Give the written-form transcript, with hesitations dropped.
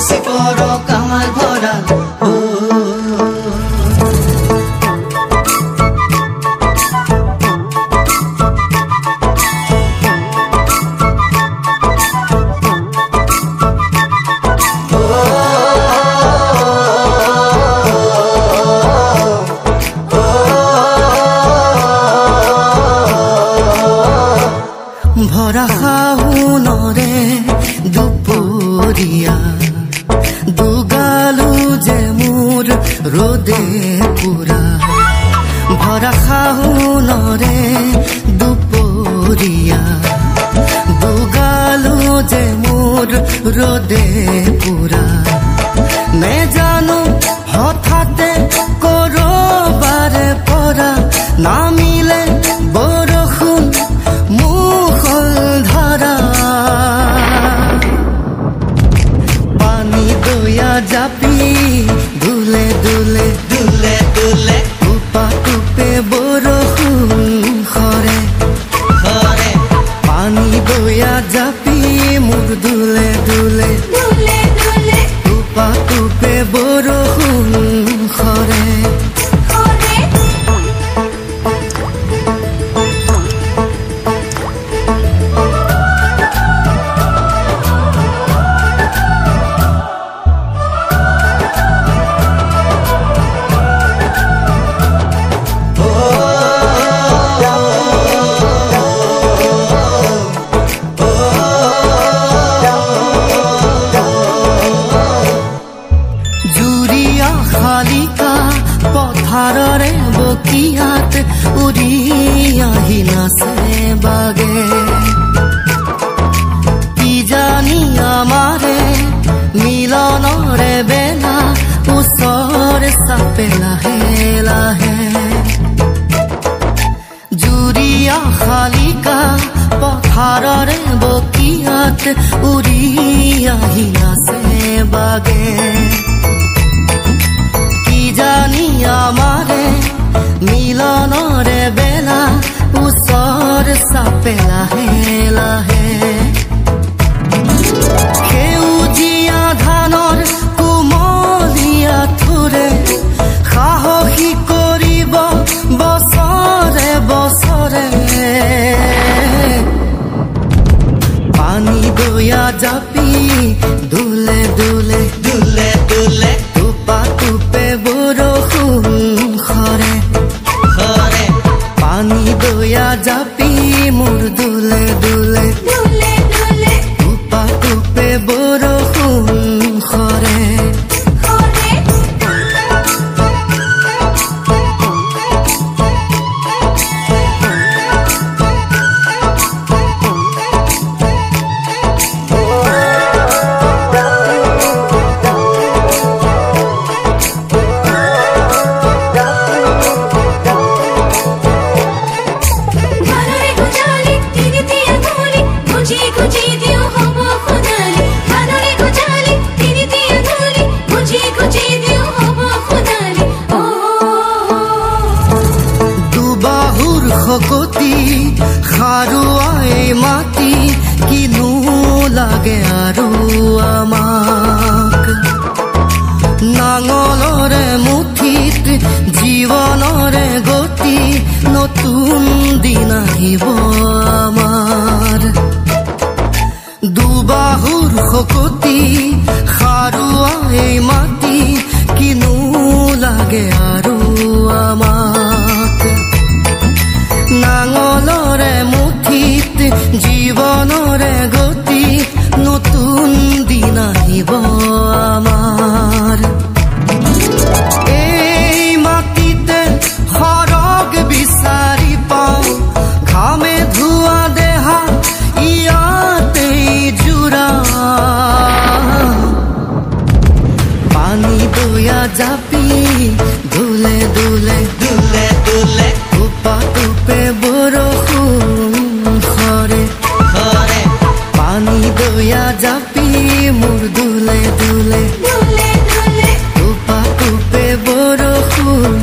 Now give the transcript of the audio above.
শিকৰ কামাল ভৰাল ভৰা শাওনৰে দুপৰীয়া দুগালো যে মোৰ ৰ'দে পুৰা ভৰা শাওনৰে দুপৰীয়া দুগালো যে মোৰ ৰ'দে পুৰা নেজানো হঠাতে কৰবাৰে পৰা নামিলে বৰষুণ মুখল ধাৰা পানী দয়া জাপি দুলে দুলে দুলে দুলে টুপা টুপে বৰষুণ খৰে খৰে পানী দয়া জাপি মোৰ দুলে দুলে দুলে দুলে টুপা টুপে বৰষুণ খৰে শালিকা পথাৰৰে বকিয়াত উৰি আহি নাচে বাগে কি জানি আমাৰে মিলনৰে বেলা ওচৰে চাপে লাহে লাহে জুৰিয়া শালিকা পথাৰৰে বকিয়াত উৰি আহি নাচে বাগে জানি আমাৰে মিলনৰে বেলা ওচৰ চাপে লাহে লাহে সেউজীয়া ধানৰ কোমলীয়া থোৰে সাহসী কৰিব বছৰে বছৰে পানী দয়া জাপি দুলে দুলে দুলে দুলে টুপা টুপে বৰষুণ খৰে খৰে পানী দয়া জাপি মোৰ দুলে দুলে দুলে দুলে টুপা টুপে বৰষুণ খৰে শকতি সাৰুৱাই মাটি কিনো লাগে আৰু আমাক নাঙলৰে মুঠিত জীৱনৰে গতি নতুন দিন আহিব আমাৰ দুবাহুৰ শকতি সাৰুৱাই মাটি কিনো লাগে আৰু আমাক নাঙলৰে মুঠিত জীৱনৰে গতি নতুন দিন আহিব আমাৰ এই মাটিতে সৰগ বিচাৰি পাওঁ ঘামে ধোৱা দেহা ইয়াতেই জোৰা পানী দয়া জাপি দুলে দুলে দুলে দুলে টুপা টুপে বৰষুণ খৰে খৰে পানী দয়া জাপি মোৰ দুলে দুলে দুলে দুলে টুপা টুপে বৰষুণ